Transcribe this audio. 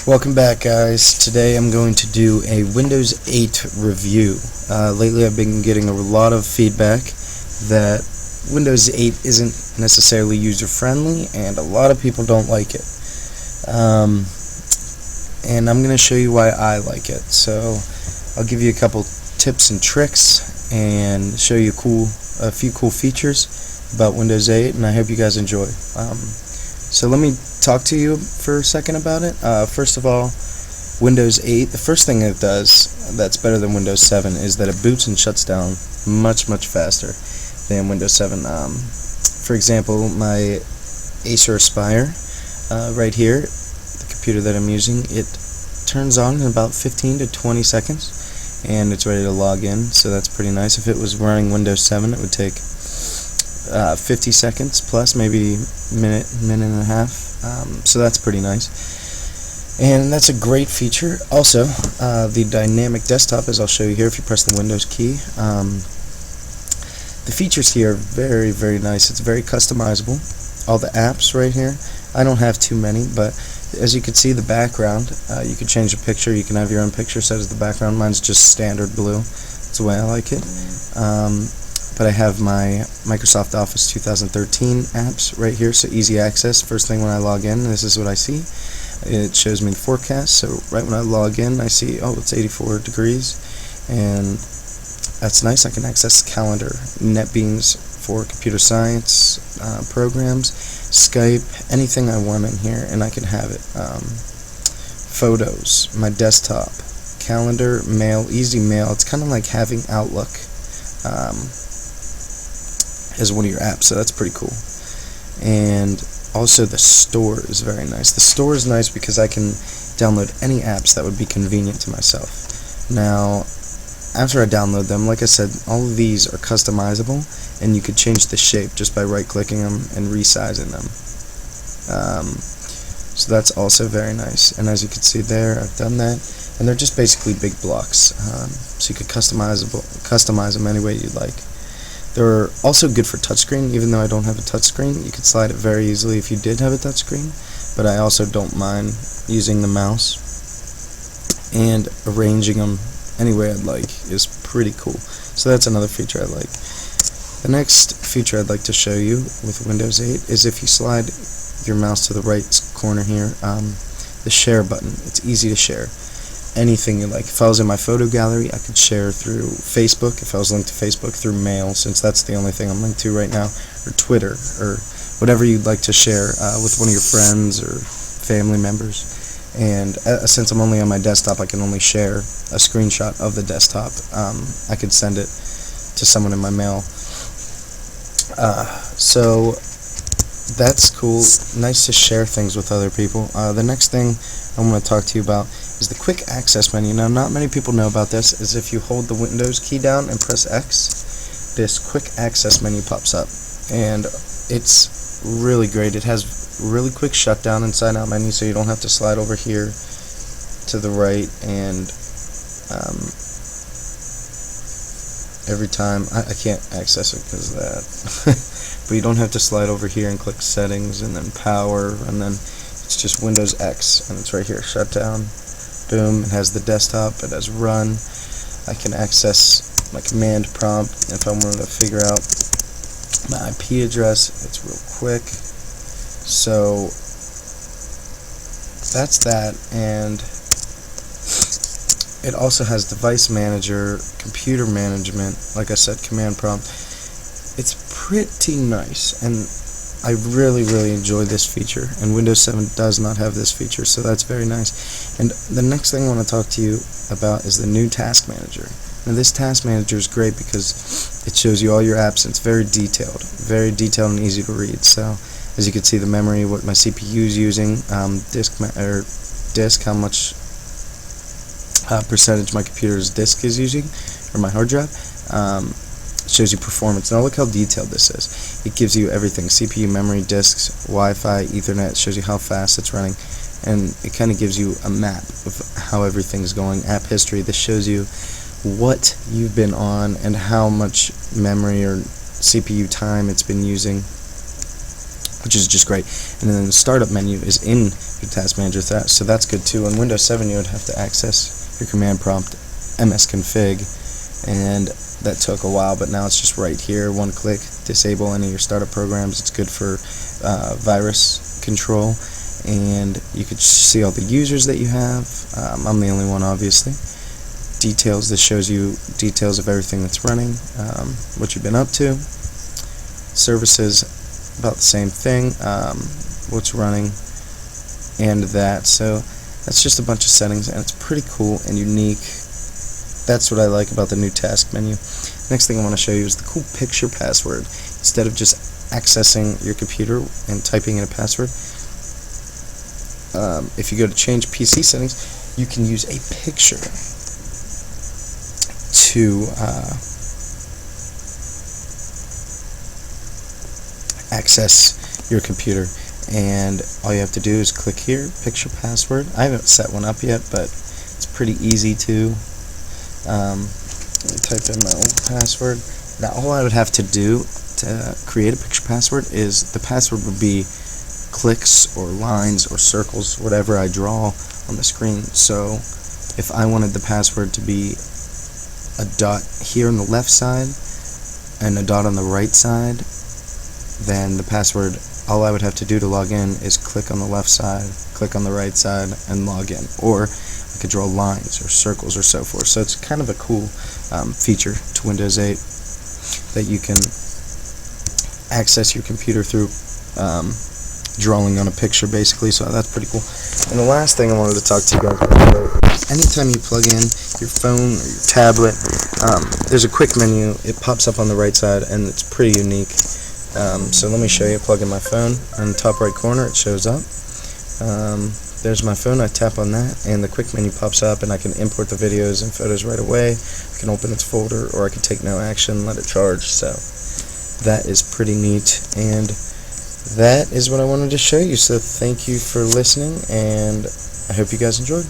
Welcome back, guys. Today I'm going to do a Windows 8 review. Lately I've been getting a lot of feedback that Windows 8 isn't necessarily user-friendly and a lot of people don't like it. And I'm going to show you why I like it. So I'll give you a couple tips and tricks and show you a few cool features about Windows 8, and I hope you guys enjoy. So let me talk to you for a second about it. First of all, Windows 8, the first thing it does that's better than Windows 7 is that it boots and shuts down much faster than Windows 7. For example, my Acer Aspire right here, the computer that I'm using, it turns on in about 15 to 20 seconds and it's ready to log in, so that's pretty nice. If it was running Windows 7, it would take 50 seconds plus, maybe minute and a half, so that's pretty nice, and that's a great feature. Also, the dynamic desktop, as I'll show you here if you press the Windows key, the features here are very nice. It's very customizable. All the apps right here, I don't have too many, but as you can see, the background, you can change the picture. You can have your own picture set as the background. Mine's just standard blue. That's the way I like it. But I have my Microsoft Office 2013 apps right here, so easy access. First thing when I log in, this is what I see. It shows me the forecast, so right when I log in, I see, oh, it's 84 degrees, and that's nice. I can access the calendar, NetBeans for computer science programs, Skype, anything I want in here, and I can have it. Photos, my desktop, calendar, mail, easy mail. It's kind of like having Outlook as one of your apps, so that's pretty cool. And also the store is very nice. The store is nice because I can download any apps that would be convenient to myself. Now, after I download them, like I said, all of these are customizable, and you could change the shape just by right-clicking them and resizing them. So that's also very nice. And as you can see there, I've done that, and they're just basically big blocks. So you could customize them any way you'd like. They're also good for touchscreen. Even though I don't have a touchscreen, you could slide it very easily if you did have a touchscreen, but I also don't mind using the mouse, and arranging them any way I'd like is pretty cool. So that's another feature I like. The next feature I'd like to show you with Windows 8 is if you slide your mouse to the right corner here, the share button. It's easy to share anything you like. If I was in my photo gallery, I could share through Facebook. If I was linked to Facebook, through mail, since that's the only thing I'm linked to right now, or Twitter, or whatever you'd like to share with one of your friends or family members. And since I'm only on my desktop, I can only share a screenshot of the desktop. I could send it to someone in my mail. So that's cool. Nice to share things with other people. The next thing I want to talk to you about is the quick access menu. Now, not many people know about this. Is if you hold the Windows key down and press X, this quick access menu pops up, and it's really great. It has really quick shutdown and sign out menu, so you don't have to slide over here to the right, and every time I can't access it because of that. But you don't have to slide over here and click settings and then power, and then it's just Windows X, and it's right here, shutdown. Boom, it has the desktop, it has run. I can access my command prompt. If I wanted to figure out my IP address, it's real quick. So that's that, and it also has device manager, computer management, like I said, command prompt. It's pretty nice, and I really enjoy this feature, and Windows 7 does not have this feature, so that's very nice. And the next thing I want to talk to you about is the new Task Manager. Now, this Task Manager is great because it shows you all your apps, and it's very detailed and easy to read. So as you can see, the memory, what my CPU is using, disk, how much percentage my computer's disk is using, or my hard drive. Shows you performance. Now look how detailed this is. It gives you everything: CPU, memory, disks, Wi-Fi, Ethernet. It shows you how fast it's running, and it kind of gives you a map of how everything's going. App history. This shows you what you've been on and how much memory or CPU time it's been using. which is just great. And then the startup menu is in your task manager, so that's good too. On Windows 7 you would have to access your command prompt msconfig, and that took a while, but now it's just right here, one click, disable any of your startup programs. It's good for virus control, and you could see all the users that you have. I'm the only one, obviously. Details, this shows you details of everything that's running, what you've been up to. Services, about the same thing, what's running, and that. So that's just a bunch of settings, and it's pretty cool and unique. That's what I like about the new task menu. Next thing I want to show you is the cool picture password. Instead of just accessing your computer and typing in a password, if you go to change PC settings, you can use a picture to access your computer, and all you have to do is click here, picture password. I haven't set one up yet, but it's pretty easy to type in my old password. Now all I would have to do to create a picture password is the password would be clicks or lines or circles, whatever I draw on the screen. So if I wanted the password to be a dot here on the left side and a dot on the right side, then the password, all I would have to do to log in is click on the left side, click on the right side, and log in. Or I could draw lines or circles or so forth. So it's kind of a cool feature to Windows 8 that you can access your computer through drawing on a picture, basically. So that's pretty cool. And the last thing I wanted to talk to you guys about, anytime you plug in your phone or your tablet, there's a quick menu. It pops up on the right side, and it's pretty unique. So let me show you. Plug in my phone. On the top right corner, it shows up. There's my phone. I tap on that, and the quick menu pops up, and I can import the videos and photos right away. I can open its folder, or I can take no action, let it charge. So that is pretty neat, and that is what I wanted to show you. So thank you for listening, and I hope you guys enjoyed.